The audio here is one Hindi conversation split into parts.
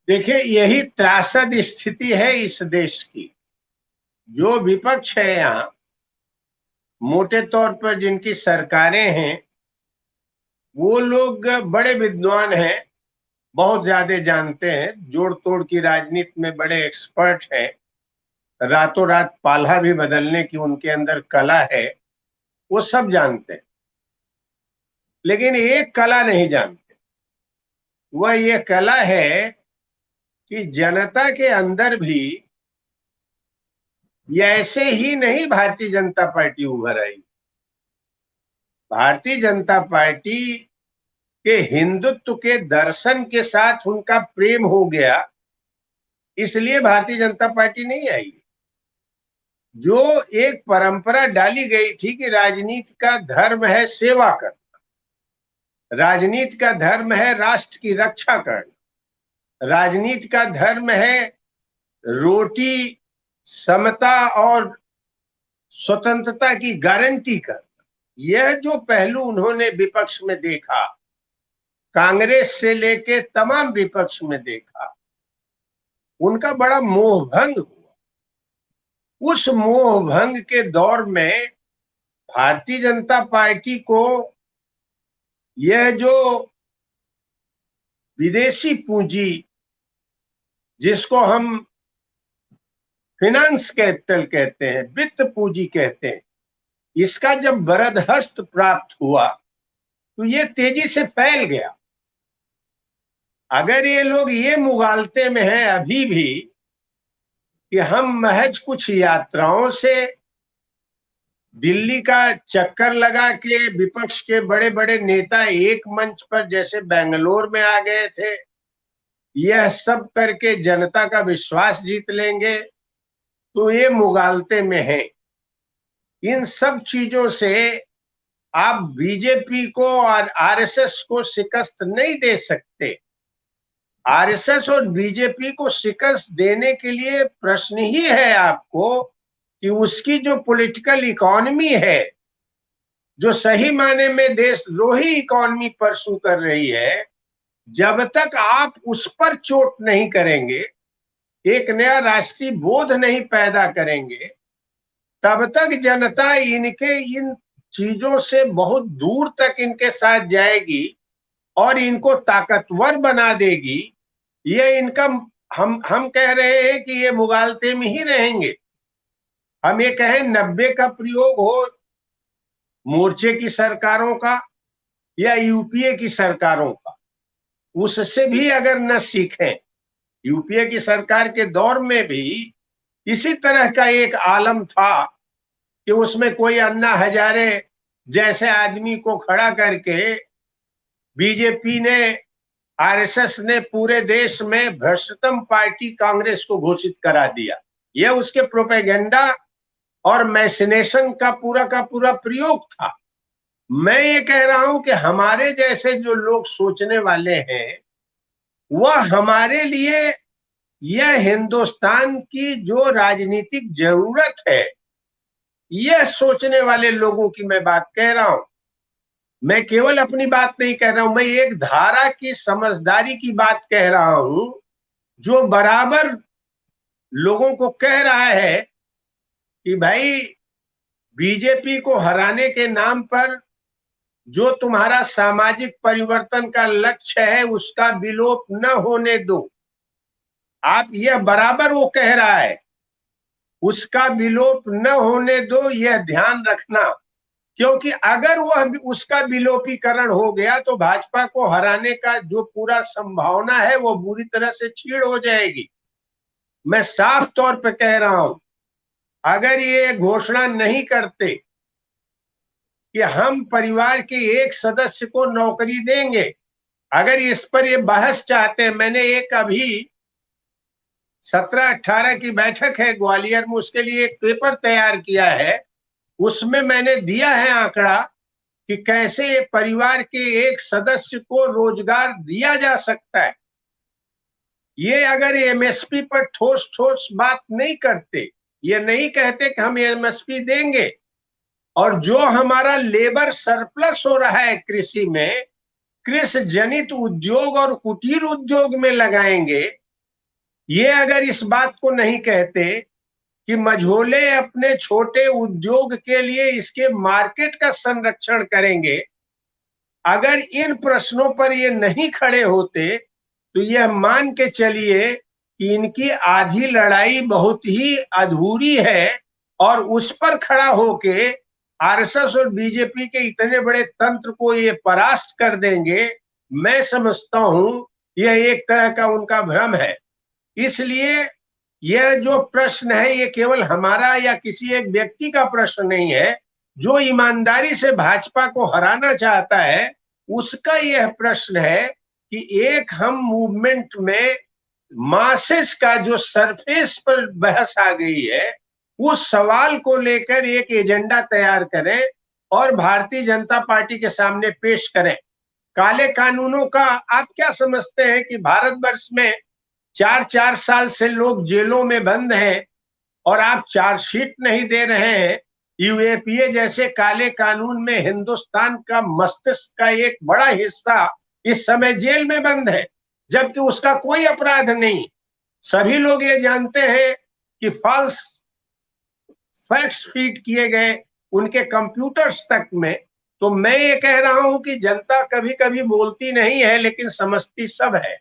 देखिए, यही त्रासद स्थिति है इस देश की। जो विपक्ष है यहाँ, मोटे तौर पर जिनकी सरकारें हैं, वो लोग बड़े विद्वान हैं, बहुत ज्यादा जानते हैं, जोड़ तोड़ की राजनीति में बड़े एक्सपर्ट हैं, रातों रात पाला भी बदलने की उनके अंदर कला है, वो सब जानते हैं। लेकिन एक कला नहीं जानते, वह ये कला है कि जनता के अंदर भी ये ऐसे ही नहीं भारतीय जनता पार्टी उभर आई। भारतीय जनता पार्टी के हिंदुत्व के दर्शन के साथ उनका प्रेम हो गया, इसलिए भारतीय जनता पार्टी नहीं आई। जो एक परंपरा डाली गई थी कि राजनीति का धर्म है सेवा करना, राजनीति का धर्म है राष्ट्र की रक्षा करना, राजनीति का धर्म है रोटी, समता और स्वतंत्रता की गारंटी करना। यह जो पहलू उन्होंने विपक्ष में देखा, कांग्रेस से लेके तमाम विपक्ष में देखा, उनका बड़ा मोह भंग हुआ। उस मोह भंग के दौर में भारतीय जनता पार्टी को यह जो विदेशी पूंजी, जिसको हम फिनेंस कैपिटल कहते हैं, वित्त पूंजी कहते हैं, इसका जब बरदहस्त प्राप्त हुआ तो ये तेजी से फैल गया। अगर ये लोग ये मुगालते में हैं अभी भी कि हम महज कुछ यात्राओं से दिल्ली का चक्कर लगा के विपक्ष के बड़े बड़े नेता एक मंच पर जैसे बेंगलोर में आ गए थे, यह सब करके जनता का विश्वास जीत लेंगे, तो ये मुगालते में है। इन सब चीजों से आप बीजेपी को और आरएसएस को शिकस्त नहीं दे सकते। आरएसएस और बीजेपी को शिकस्त देने के लिए प्रश्न ही है आपको कि उसकी जो पॉलिटिकल इकोनॉमी है, जो सही माने में देशद्रोही इकोनॉमी परसू कर रही है, जब तक आप उस पर चोट नहीं करेंगे, एक नया राष्ट्रीय बोध नहीं पैदा करेंगे, तब तक जनता इनके इन चीजों से बहुत दूर तक इनके साथ जाएगी और इनको ताकतवर बना देगी। ये इनका हम कह रहे हैं कि ये मुगालते में ही रहेंगे। हम ये कहें 90 का प्रयोग हो मोर्चे की सरकारों का या यूपीए की सरकारों का, उससे भी अगर न सीखें, यूपीए की सरकार के दौर में भी इसी तरह का एक आलम था कि उसमें कोई अन्ना हजारे जैसे आदमी को खड़ा करके बीजेपी ने, आरएसएस ने पूरे देश में भ्रष्टतम पार्टी कांग्रेस को घोषित करा दिया। यह उसके प्रोपेगेंडा और मैसिनेशन का पूरा प्रयोग था। मैं ये कह रहा हूं कि हमारे जैसे जो लोग सोचने वाले हैं, वह हमारे लिए यह हिंदुस्तान की जो राजनीतिक जरूरत है, यह सोचने वाले लोगों की मैं बात कह रहा हूं। मैं केवल अपनी बात नहीं कह रहा हूं, मैं एक धारा की समझदारी की बात कह रहा हूं, जो बराबर लोगों को कह रहा है कि भाई बीजेपी को हराने के नाम पर जो तुम्हारा सामाजिक परिवर्तन का लक्ष्य है, उसका विलोप न होने दो। आप यह बराबर वो कह रहा है, उसका विलोप न होने दो, यह ध्यान रखना, क्योंकि अगर वह उसका विलोपीकरण हो गया तो भाजपा को हराने का जो पूरा संभावना है वो बुरी तरह से छीड़ हो जाएगी। मैं साफ तौर पर कह रहा हूं, अगर ये घोषणा नहीं करते कि हम परिवार के एक सदस्य को नौकरी देंगे, अगर इस पर ये बहस चाहते हैं, मैंने एक अभी 17-18 की बैठक है ग्वालियर में, उसके लिए एक पेपर तैयार किया है, उसमें मैंने दिया है आंकड़ा कि कैसे परिवार के एक सदस्य को रोजगार दिया जा सकता है। ये अगर एमएसपी पर ठोस ठोस बात नहीं करते, ये नहीं कहते कि हम एमएसपी देंगे, और जो हमारा लेबर सरप्लस हो रहा है कृषि में, कृषि जनित उद्योग और कुटीर उद्योग में लगाएंगे, ये अगर इस बात को नहीं कहते कि मझोले अपने छोटे उद्योग के लिए इसके मार्केट का संरक्षण करेंगे, अगर इन प्रश्नों पर ये नहीं खड़े होते तो यह मान के चलिए कि इनकी आधी लड़ाई बहुत ही अधूरी है, और उस पर खड़ा होके आरएसएस और बीजेपी के इतने बड़े तंत्र को ये परास्त कर देंगे। मैं समझता हूं यह एक तरह का उनका भ्रम है। इसलिए यह जो प्रश्न है ये केवल हमारा या किसी एक व्यक्ति का प्रश्न नहीं है। जो ईमानदारी से भाजपा को हराना चाहता है उसका यह प्रश्न है कि एक हम मूवमेंट में मासेस का जो सरफेस पर बहस आ गई है उस सवाल को लेकर एक एजेंडा तैयार करें और भारतीय जनता पार्टी के सामने पेश करें। काले कानूनों का आप क्या समझते हैं कि भारतवर्ष में 4-4 साल से लोग जेलों में बंद हैं और आप चार्जशीट नहीं दे रहे हैं। यूएपीए जैसे काले कानून में हिंदुस्तान का मस्तिष्क का एक बड़ा हिस्सा इस समय जेल में बंद है, जबकि उसका कोई अपराध नहीं। सभी लोग ये जानते हैं कि फॉल्स फैक्ट्स फीड किए गए उनके कंप्यूटर्स तक में। तो मैं ये कह रहा हूं कि जनता कभी कभी बोलती नहीं है लेकिन समझती सब है,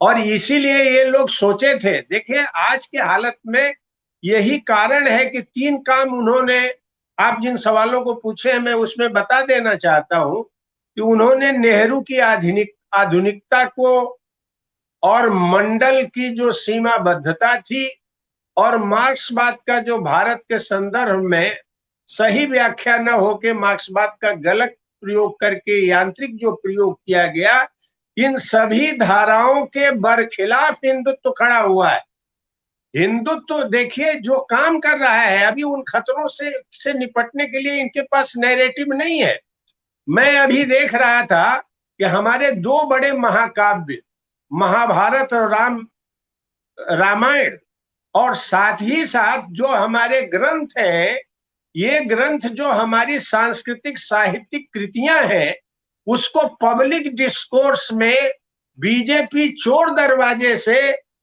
और इसीलिए ये लोग सोचे थे। देखिए आज की हालत में यही कारण है कि 3 काम उन्होंने, आप जिन सवालों को पूछे मैं उसमें बता देना चाहता हूं कि उन्होंने नेहरू की आधुनिकता को और मंडल की जो सीमाबद्धता थी और मार्क्सवाद का जो भारत के संदर्भ में सही व्याख्या न होके मार्क्सवाद का गलत प्रयोग करके यांत्रिक जो प्रयोग किया गया, इन सभी धाराओं के बरखिलाफ हिंदुत्व खड़ा हुआ है। हिंदुत्व देखिए जो काम कर रहा है अभी उन खतरों से निपटने के लिए इनके पास नैरेटिव नहीं है। मैं अभी देख रहा था कि हमारे 2 बड़े महाकाव्य महाभारत और रामायण और साथ ही साथ जो हमारे ग्रंथ हैं, ये ग्रंथ जो हमारी सांस्कृतिक साहित्यिक कृतियां हैं उसको पब्लिक डिस्कोर्स में बीजेपी चोर दरवाजे से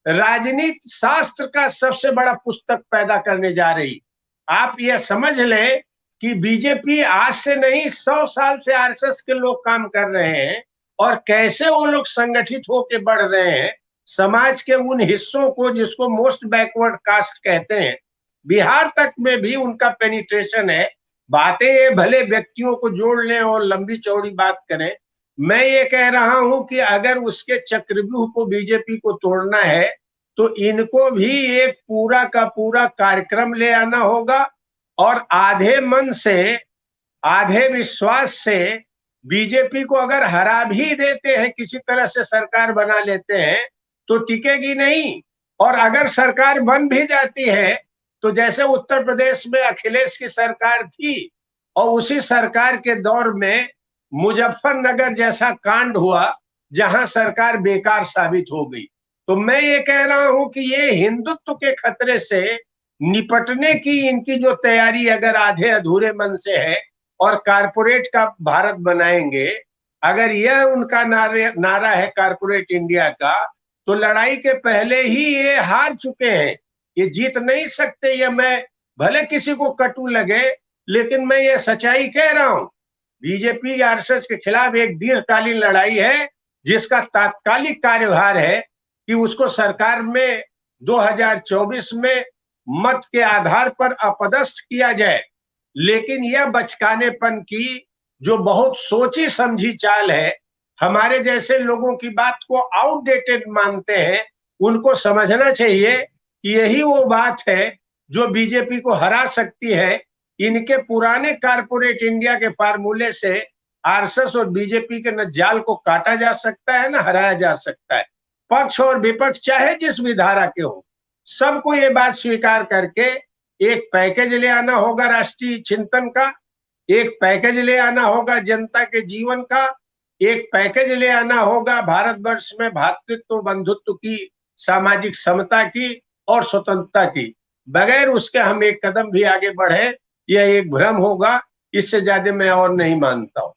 राजनीति शास्त्र का सबसे बड़ा पुस्तक पैदा करने जा रही। आप यह समझ लें कि बीजेपी आज से नहीं 100 साल से आरएसएस के लोग काम कर रहे हैं, और कैसे वो लोग संगठित होकर बढ़ रहे हैं समाज के उन हिस्सों को जिसको मोस्ट बैकवर्ड कास्ट कहते हैं। बिहार तक में भी उनका पेनिट्रेशन है। बातें ये भले व्यक्तियों को जोड़ लें और लंबी चौड़ी बात करें, मैं ये कह रहा हूं कि अगर उसके चक्रव्यूह को बीजेपी को तोड़ना है तो इनको भी एक पूरा का पूरा कार्यक्रम ले आना होगा, और आधे मन से आधे विश्वास से बीजेपी को अगर हरा भी देते हैं, किसी तरह से सरकार बना लेते हैं तो टिकेगी नहीं। और अगर सरकार बन भी जाती है तो जैसे उत्तर प्रदेश में अखिलेश की सरकार थी और उसी सरकार के दौर में मुजफ्फरनगर जैसा कांड हुआ जहां सरकार बेकार साबित हो गई। तो मैं ये कह रहा हूं कि ये हिंदुत्व के खतरे से निपटने की इनकी जो तैयारी अगर आधे अधूरे मन से है और कारपोरेट का भारत बनाएंगे, अगर यह उनका नारा है कारपोरेट इंडिया का, तो लड़ाई के पहले ही ये हार चुके हैं। ये जीत नहीं सकते। ये मैं भले किसी को कटु लगे लेकिन मैं ये सच्चाई कह रहा हूं। बीजेपी आरएसएस के खिलाफ एक दीर्घकालीन लड़ाई है जिसका तात्कालिक कार्यभार है कि उसको सरकार में 2024 में मत के आधार पर अपदस्थ किया जाए। लेकिन यह बचकानेपन की जो बहुत सोची समझी चाल है, हमारे जैसे लोगों की बात को आउटडेटेड मानते हैं, उनको समझना चाहिए कि यही वो बात है जो बीजेपी को हरा सकती है। इनके पुराने कारपोरेट इंडिया के फार्मूले से आरएसएस और बीजेपी के न जाल को काटा जा सकता है न हराया जा सकता है। पक्ष और विपक्ष चाहे जिस भी धारा के हो, सबको ये बात स्वीकार करके एक पैकेज ले आना होगा राष्ट्रीय चिंतन का, एक पैकेज ले आना होगा जनता के जीवन का, एक पैकेज ले आना होगा भारतवर्ष में भ्रातृत्व बंधुत्व की, सामाजिक समता की और स्वतंत्रता की। बगैर उसके हम एक कदम भी आगे बढ़े यह एक भ्रम होगा। इससे ज्यादा मैं और नहीं मानता हूं।